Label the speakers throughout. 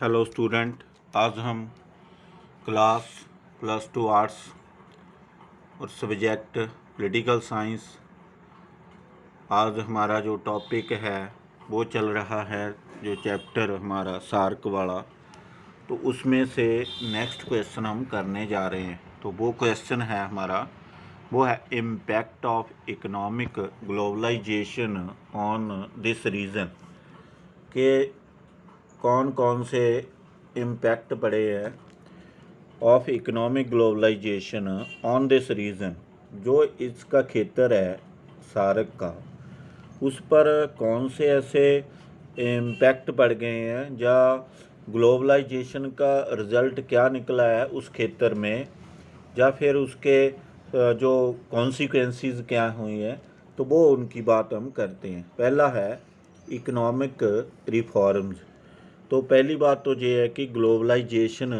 Speaker 1: Hello student. आज हम class +2 arts और सब्जेक्ट पॉलिटिकल साइंस, आज हमारा जो टॉपिक है वो चल रहा है, जो चैप्टर हमारा सार्क वाला, तो उसमें से नेक्स्ट क्वेश्चन हम करने जा रहे हैं। तो वो क्वेश्चन है हमारा, वो है impact of economic globalisation on this region, के कौन कौन से इम्पैक्ट पड़े हैं of economic globalisation on this region, जो इसका क्षेत्र है सार्क का, उस पर कौन से ऐसे इम्पैक्ट पड़ गए हैं, या ग्लोबलाइजेशन का रिज़ल्ट क्या निकला है उस क्षेत्र में, या फिर उसके जो कॉन्सिक्वेंसेस क्या हुई हैं, तो वो उनकी बात हम करते हैं। पहला है इकोनॉमिक रिफॉर्म्स। तो पहली बात तो ये है कि ग्लोबलाइजेशन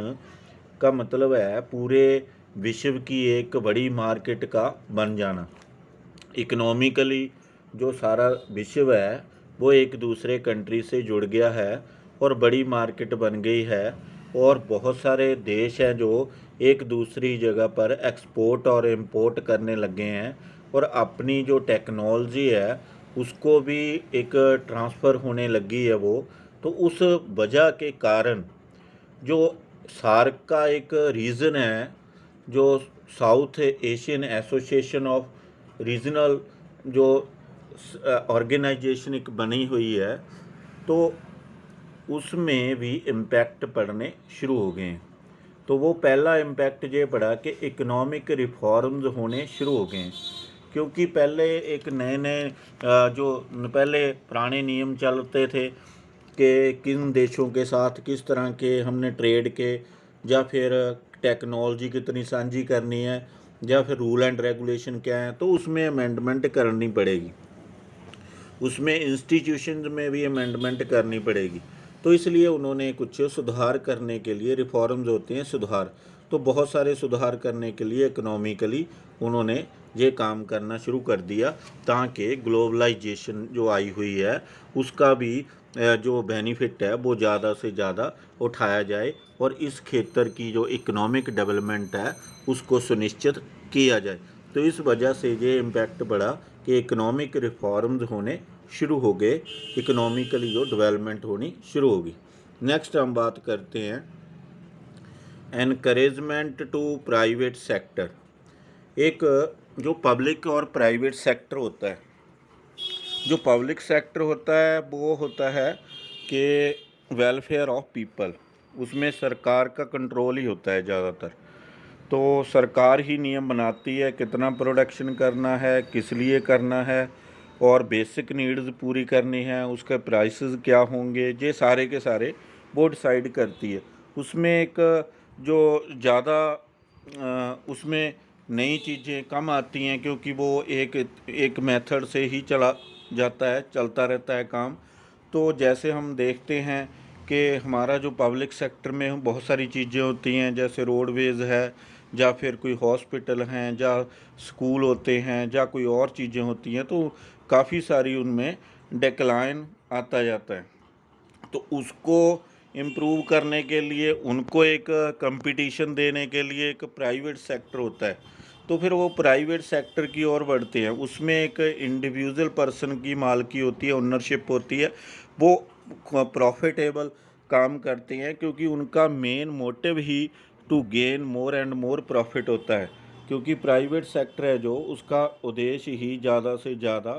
Speaker 1: का मतलब है पूरे विश्व की एक बड़ी मार्केट का बन जाना। इकोनॉमिकली जो सारा विश्व है वो एक दूसरे कंट्री से जुड़ गया है और बड़ी मार्केट बन गई है, और बहुत सारे देश हैं जो एक दूसरी जगह पर एक्सपोर्ट और इंपोर्ट करने लगे हैं, और अपनी जो टेक्नोलॉजी है उसको भी एक ट्रांसफ़र होने लगी है वो। तो उस वजह के कारण जो सार्क का एक रीज़न है, जो south Asian association of regional जो ऑर्गेनाइजेशन एक बनी हुई है, तो उसमें भी इम्पैक्ट पड़ने शुरू हो गए हैं। तो वो पहला इम्पैक्ट ये पड़ा कि इकोनॉमिक रिफॉर्म्स होने शुरू हो गए हैं, क्योंकि पहले एक नए नए जो पहले पुराने नियम चलते थे कि किन देशों के साथ किस तरह के हमने ट्रेड के, या फिर टेक्नोलॉजी कितनी साझी करनी है, या फिर रूल एंड रेगुलेशन क्या है, तो उसमें अमेंडमेंट करनी पड़ेगी, उसमें इंस्टीट्यूशन में भी अमेंडमेंट करनी पड़ेगी। तो इसलिए उन्होंने कुछ सुधार करने के लिए, रिफॉर्म्स होते हैं सुधार, तो बहुत सारे सुधार करने के लिए इकोनॉमिकली उन्होंने ये काम करना शुरू कर दिया, ताकि ग्लोबलाइजेशन जो आई हुई है उसका भी जो बेनिफिट है वो ज़्यादा से ज़्यादा उठाया जाए, और इस क्षेत्र की जो इकोनॉमिक डेवलपमेंट है उसको सुनिश्चित किया जाए। तो इस वजह से ये इम्पैक्ट बढ़ा कि इकोनॉमिक रिफॉर्म्स होने शुरू हो गए, इकोनॉमिकली जो डेवलपमेंट होनी शुरू होगी। नेक्स्ट हम बात करते हैं एनकरेजमेंट टू प्राइवेट सेक्टर। एक जो पब्लिक और प्राइवेट सेक्टर होता है, जो पब्लिक सेक्टर होता है वो होता है कि वेलफेयर ऑफ पीपल, उसमें सरकार का कंट्रोल ही होता है ज़्यादातर। तो सरकार ही नियम बनाती है कितना प्रोडक्शन करना है, किस लिए करना है, और बेसिक नीड्स पूरी करनी है, उसके प्राइसेस क्या होंगे, ये सारे के सारे वो डिसाइड करती है। उसमें एक जो ज़्यादा उसमें नई चीज़ें कम आती हैं, क्योंकि वो एक मेथड से ही चलता रहता है काम। तो जैसे हम देखते हैं कि हमारा जो पब्लिक सेक्टर में बहुत सारी चीज़ें होती हैं, जैसे रोडवेज़ है, या फिर कोई हॉस्पिटल हैं, या स्कूल होते हैं, या कोई और चीज़ें होती हैं, तो काफ़ी सारी उनमें डिक्लाइन आता जाता है। तो उसको इम्प्रूव करने के लिए, उनको एक कंपटीशन देने के लिए एक प्राइवेट सेक्टर होता है, तो फिर वो प्राइवेट सेक्टर की ओर बढ़ते हैं। उसमें एक इंडिविजुअल पर्सन की मालकी होती है, ओनरशिप होती है, वो प्रॉफिटेबल काम करते हैं, क्योंकि उनका मेन मोटिव ही to gain more and more profit होता है। क्योंकि प्राइवेट सेक्टर है जो, उसका उद्देश्य ही ज़्यादा से ज़्यादा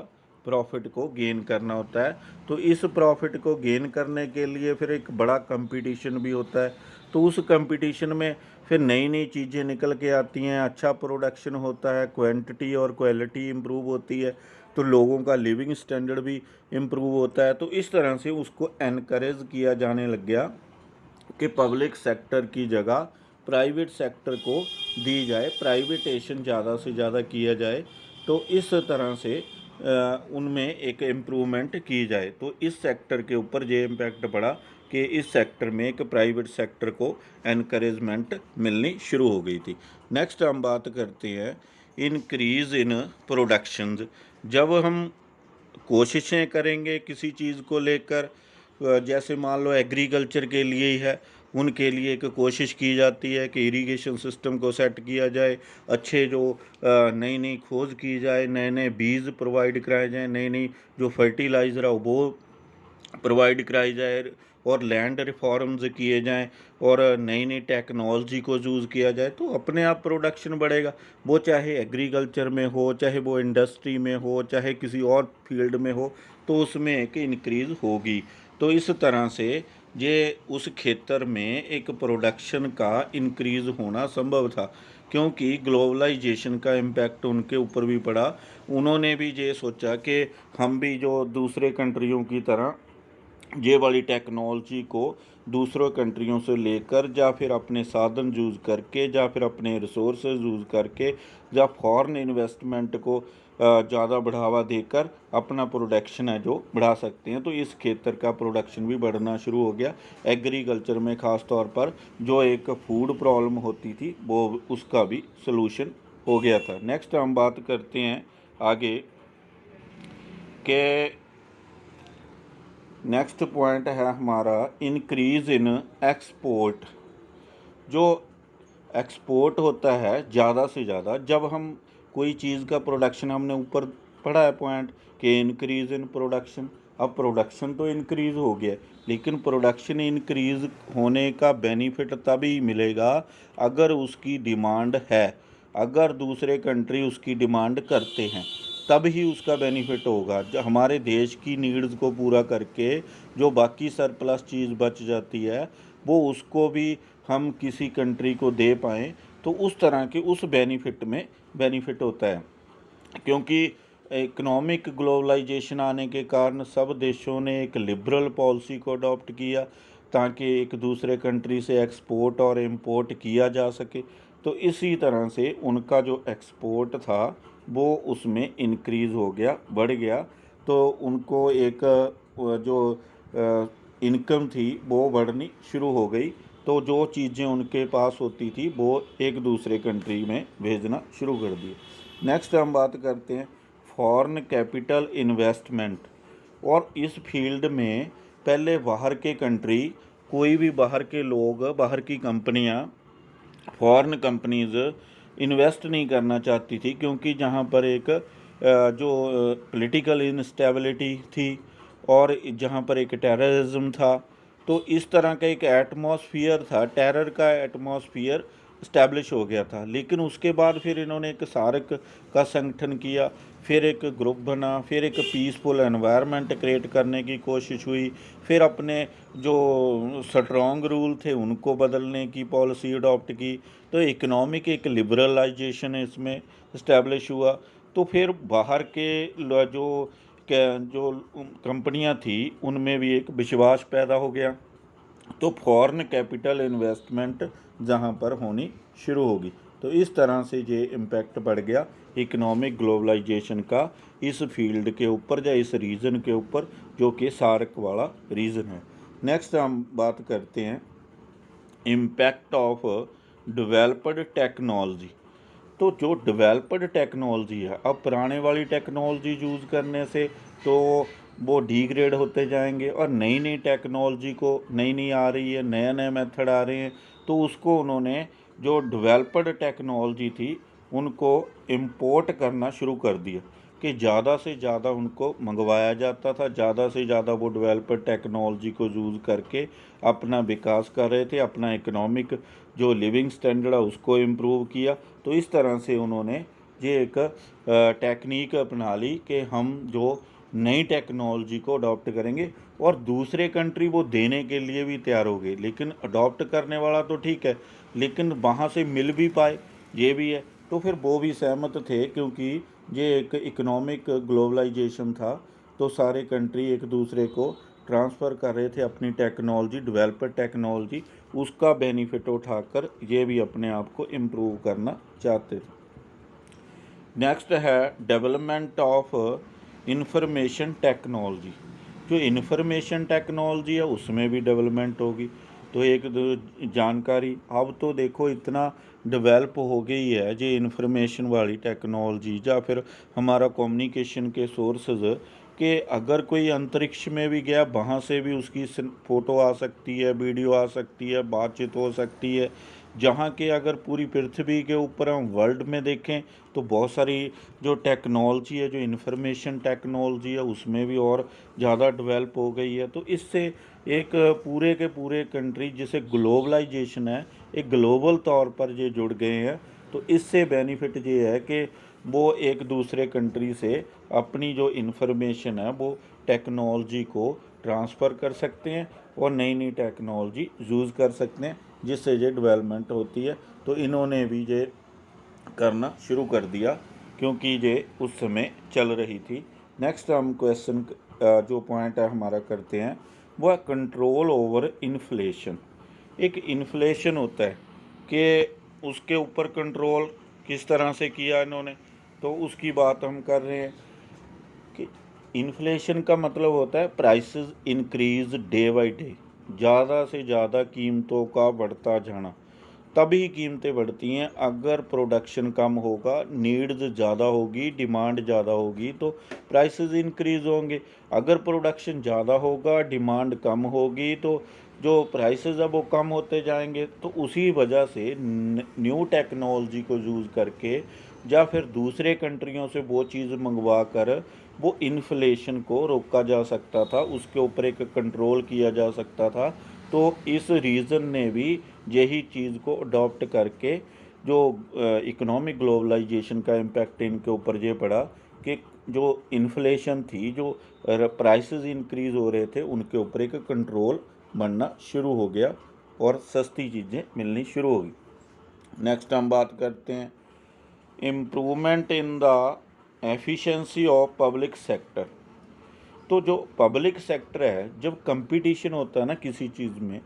Speaker 1: प्रॉफिट को गेन करना होता है। तो इस प्रॉफिट को गेन करने के लिए फिर एक बड़ा कंपटीशन भी होता है। तो उस कंपटीशन में फिर नई नई चीज़ें निकल के आती हैं, अच्छा प्रोडक्शन होता है, क्वांटिटी और क्वालिटी इम्प्रूव होती है, तो लोगों का लिविंग स्टैंडर्ड भी इम्प्रूव होता है। तो इस तरह से उसको एनकरेज किया जाने लग गया कि पब्लिक सेक्टर की जगह प्राइवेट सेक्टर को दी जाए, प्राइवेटेशन ज़्यादा से ज़्यादा किया जाए। तो इस तरह से उनमें एक इम्प्रूवमेंट की जाए। तो इस सेक्टर के ऊपर ये इम्पैक्ट पड़ा कि इस सेक्टर में एक प्राइवेट सेक्टर को एनकरेजमेंट मिलनी शुरू हो गई थी। नेक्स्ट हम बात करते हैं इनक्रीज़ इन प्रोडक्शंस। जब हम कोशिशें करेंगे किसी चीज़ को लेकर, जैसे मान लो एग्रीकल्चर के लिए ही है, उनके लिए एक कोशिश की जाती है कि इरिगेशन सिस्टम को सेट किया जाए, अच्छे जो नई नई खोज की जाए, नए नए बीज प्रोवाइड कराए जाएँ, नई नई जो फर्टिलाइज़र है वो प्रोवाइड कराई जाए, और लैंड रिफॉर्म्स किए जाएं, और नई नई टेक्नोलॉजी को यूज़ किया जाए, तो अपने आप प्रोडक्शन बढ़ेगा। वो चाहे एग्रीकल्चर में हो, चाहे वो इंडस्ट्री में हो, चाहे किसी और फील्ड में हो, तो उसमें एक इंक्रीज़ होगी। तो इस तरह से ये उस क्षेत्र में एक प्रोडक्शन का इंक्रीज़ होना संभव था, क्योंकि ग्लोबलाइजेशन का इम्पैक्ट उनके ऊपर भी पड़ा। उन्होंने भी ये सोचा कि हम भी जो दूसरे कंट्रियों की तरह ये वाली टेक्नोलॉजी को दूसरों कंट्रियों से लेकर, या फिर अपने साधन यूज़ करके, या फिर अपने रिसोर्सेज यूज़ करके, या फॉरेन इन्वेस्टमेंट को ज़्यादा बढ़ावा देकर अपना प्रोडक्शन है जो बढ़ा सकते हैं। तो इस क्षेत्र का प्रोडक्शन भी बढ़ना शुरू हो गया। एग्रीकल्चर में ख़ास तौर पर जो एक फूड प्रॉब्लम होती थी वो उसका भी सलूशन हो गया था। नेक्स्ट हम बात करते हैं आगे के नेक्स्ट पॉइंट है हमारा इंक्रीज़ इन एक्सपोर्ट। जो एक्सपोर्ट होता है ज़्यादा से ज़्यादा, जब हम कोई चीज़ का प्रोडक्शन, हमने ऊपर पढ़ा है पॉइंट कि इंक्रीज़ इन प्रोडक्शन, अब प्रोडक्शन तो इंक्रीज़ हो गया, लेकिन प्रोडक्शन इंक्रीज़ होने का बेनिफिट तभी मिलेगा अगर उसकी डिमांड है, अगर दूसरे कंट्री उसकी डिमांड करते हैं, तब ही उसका बेनिफिट होगा। जो हमारे देश की नीड्स को पूरा करके जो बाकी सरप्लस चीज़ बच जाती है, वो उसको भी हम किसी कंट्री को दे पाएँ, तो उस तरह के उस बेनिफिट में बेनिफिट होता है। क्योंकि इकोनॉमिक ग्लोबलाइजेशन आने के कारण सब देशों ने एक लिबरल पॉलिसी को अडॉप्ट किया, ताकि एक दूसरे कंट्री से एक्सपोर्ट और इंपोर्ट किया जा सके। तो इसी तरह से उनका जो एक्सपोर्ट था वो उसमें इंक्रीज़ हो गया, बढ़ गया। तो उनको एक जो इनकम थी वो बढ़नी शुरू हो गई। तो जो चीज़ें उनके पास होती थी वो एक दूसरे कंट्री में भेजना शुरू कर दिए। नेक्स्ट हम बात करते हैं फॉरेन कैपिटल इन्वेस्टमेंट। और इस फील्ड में पहले बाहर के कंट्री, कोई भी बाहर के लोग, बाहर की कंपनियां, फॉरेन कंपनीज़ इन्वेस्ट नहीं करना चाहती थी, क्योंकि जहां पर एक जो पॉलिटिकल इंस्टेबिलिटी थी, और जहां पर एक टेररिज्म था, तो इस तरह का एक एटमॉस्फियर था, टेरर का एटमॉस्फियर इस्टेब्लिश हो गया था। लेकिन उसके बाद फिर इन्होंने एक सार्क का संगठन किया, फिर एक ग्रुप बना, फिर एक पीसफुल एनवायरनमेंट क्रिएट करने की कोशिश हुई, फिर अपने जो स्ट्रॉन्ग रूल थे उनको बदलने की पॉलिसी अडॉप्ट की। तो इकोनॉमिक एक लिबरलाइजेशन इसमें इस्टेब्लिश हुआ। तो फिर बाहर के जो कंपनियां थी उनमें भी एक विश्वास पैदा हो गया। तो फॉरेन कैपिटल इन्वेस्टमेंट जहां पर होनी शुरू होगी। तो इस तरह से ये इम्पैक्ट बढ़ गया इकोनॉमिक ग्लोबलाइजेशन का इस फील्ड के ऊपर, या इस रीजन के ऊपर, जो कि सार्क वाला रीजन है। नेक्स्ट हम बात करते हैं इम्पैक्ट ऑफ डेवलप्ड टेक्नोलॉजी। तो जो डेवलप्ड टेक्नोलॉजी है, अब पुराने वाली टेक्नोलॉजी यूज़ करने से तो वो डिग्रेड होते जाएंगे, और नई नई टेक्नोलॉजी को नई नई आ रही है, नए नए मेथड आ रहे हैं, तो उसको उन्होंने जो डेवलप्ड टेक्नोलॉजी थी उनको इंपोर्ट करना शुरू कर दिया, कि ज़्यादा से ज़्यादा उनको मंगवाया जाता था, ज़्यादा से ज़्यादा वो डेवलप्ड टेक्नोलॉजी को यूज़ करके अपना विकास कर रहे थे, अपना इकोनॉमिक जो लिविंग स्टैंडर्ड है उसको इम्प्रूव किया। तो इस तरह से उन्होंने ये एक टेक्निक अपना ली कि हम जो नई टेक्नोलॉजी को अडॉप्ट करेंगे, और दूसरे कंट्री वो देने के लिए भी तैयार हो गए। लेकिन अडॉप्ट करने वाला तो ठीक है, लेकिन वहाँ से मिल भी पाए, ये भी है। तो फिर वो भी सहमत थे, क्योंकि ये एक इकोनॉमिक ग्लोबलाइजेशन था, तो सारे कंट्री एक दूसरे को ट्रांसफ़र कर रहे थे अपनी टेक्नोलॉजी, डेवलप्ड टेक्नोलॉजी, उसका बेनिफिट उठाकर ये भी अपने आप को इम्प्रूव करना चाहते थे। नेक्स्ट है डेवलपमेंट ऑफ इंफॉर्मेशन टेक्नोलॉजी। जो इंफॉर्मेशन टेक्नोलॉजी है उसमें भी डेवलपमेंट होगी। तो एक जानकारी, अब तो देखो इतना डेवलप हो गई है जो इंफॉर्मेशन वाली टेक्नोलॉजी, या फिर हमारा कम्युनिकेशन के सोर्सेज कि अगर कोई अंतरिक्ष में भी गया, वहाँ से भी उसकी फ़ोटो आ सकती है, वीडियो आ सकती है, बातचीत हो सकती है। जहाँ के अगर पूरी पृथ्वी के ऊपर हम वर्ल्ड में देखें तो बहुत सारी जो टेक्नोलॉजी है, जो इन्फॉर्मेशन टेक्नोलॉजी है, उसमें भी और ज़्यादा डेवलप हो गई है। तो इससे एक पूरे के पूरे कंट्री जिसे ग्लोबलाइजेशन है, एक ग्लोबल तौर पर ये जुड़ गए हैं। तो इससे बेनिफिट ये है कि वो एक दूसरे कंट्री से अपनी जो इन्फॉर्मेशन है वो टेक्नोलॉजी को ट्रांसफ़र कर सकते हैं और नई नई टेक्नोलॉजी यूज़ कर सकते हैं, जिससे ये डेवलपमेंट होती है। तो इन्होंने भी ये करना शुरू कर दिया क्योंकि ये उस समय चल रही थी। नेक्स्ट हम क्वेश्चन जो पॉइंट है हमारा करते हैं वो है कंट्रोल ओवर इन्फ्लेशन। एक इन्फ्लेशन होता है कि उसके ऊपर कंट्रोल किस तरह से किया इन्होंने, तो उसकी बात हम कर रहे हैं कि इन्फ्लेशन का मतलब होता है prices increase day by day, ज़्यादा से ज़्यादा कीमतों का बढ़ता जाना। तभी कीमतें बढ़ती हैं अगर प्रोडक्शन कम होगा, नीड्स ज़्यादा होगी, डिमांड ज़्यादा होगी तो प्राइसेस इंक्रीज़ होंगे। अगर प्रोडक्शन ज़्यादा होगा, डिमांड कम होगी तो जो प्राइसेस है वो कम होते जाएंगे। तो उसी वजह से न्यू टेक्नोलॉजी को यूज़ करके या फिर दूसरे कंट्रियों से वो चीज़ मंगवा कर वो इन्फ्लेशन को रोका जा सकता था, उसके ऊपर एक कंट्रोल किया जा सकता था। तो इस रीज़न ने भी यही चीज़ को अडॉप्ट करके जो इकोनॉमिक ग्लोबलाइजेशन का इम्पैक्ट इनके ऊपर ये पड़ा कि जो इन्फ्लेशन थी, जो प्राइसेस इंक्रीज़ हो रहे थे, उनके ऊपर एक कंट्रोल बनना शुरू हो गया और सस्ती चीज़ें मिलनी शुरू हो गई। नेक्स्ट हम बात करते हैं improvement in the efficiency of public sector. तो जो पब्लिक सेक्टर है, जब कंपटीशन होता है ना किसी चीज़ में,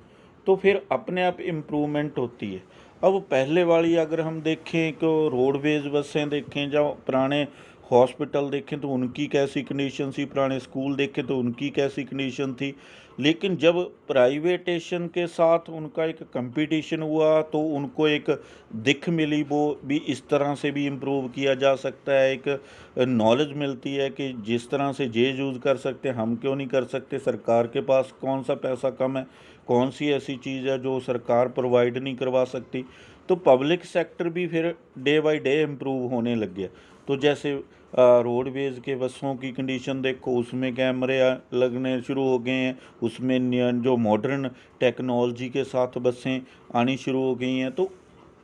Speaker 1: तो फिर अपने आप इम्प्रूवमेंट होती है। अब पहले वाली अगर हम देखें तो रोडवेज बसें देखें या पुराने हॉस्पिटल देखें तो उनकी कैसी कंडीशन थी, पुराने स्कूल देखें तो उनकी कैसी कंडीशन थी। लेकिन जब प्राइवेटेशन के साथ उनका एक कंपटीशन हुआ तो उनको एक दिख मिली, वो भी इस तरह से भी इम्प्रूव किया जा सकता है। एक नॉलेज मिलती है कि जिस तरह से ये यूज़ कर सकते हैं हम क्यों नहीं कर सकते। सरकार के पास कौन सा पैसा कम है, कौन सी ऐसी चीज़ है जो सरकार प्रोवाइड नहीं करवा सकती। तो पब्लिक सेक्टर भी फिर डे बाय डे इम्प्रूव होने लग गया। तो जैसे रोडवेज़ के बसों की कंडीशन देखो, उसमें कैमरे लगने शुरू हो गए हैं, उसमें जो मॉडर्न टेक्नोलॉजी के साथ बसें आनी शुरू हो गई हैं। तो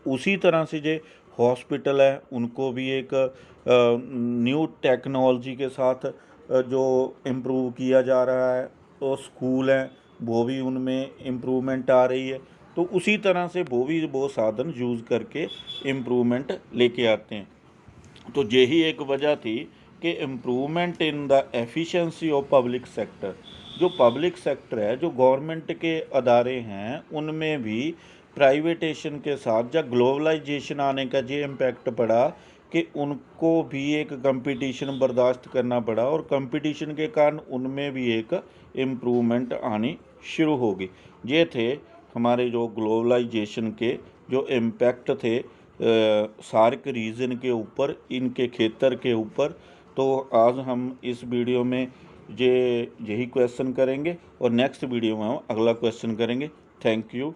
Speaker 1: उसी तरह से जो हॉस्पिटल है उनको भी एक न्यू टेक्नोलॉजी के साथ जो इम्प्रूव किया जा रहा है। तो स्कूल हैं वो भी उनमें इम्प्रूवमेंट आ रही है। तो उसी तरह से वो साधन यूज़ करके इम्प्रूवमेंट लेके आते हैं। तो यही एक वजह थी कि improvement in the efficiency of public sector. जो पब्लिक सेक्टर है, जो गवर्नमेंट के अदारे हैं, उनमें भी प्राइवेटेशन के साथ या ग्लोबलाइजेशन आने का ये इम्पैक्ट पड़ा कि उनको भी एक कंपटीशन बर्दाश्त करना पड़ा और कंपटीशन के कारण उनमें भी एक इम्प्रूवमेंट आनी शुरू हो गई। ये थे हमारे जो ग्लोबलाइजेशन के जो इम्पैक्ट थे सार्क रीजन के ऊपर, इनके क्षेत्र के ऊपर। तो आज हम इस वीडियो में यही क्वेश्चन करेंगे और नेक्स्ट वीडियो में हम अगला क्वेश्चन करेंगे। Thank you.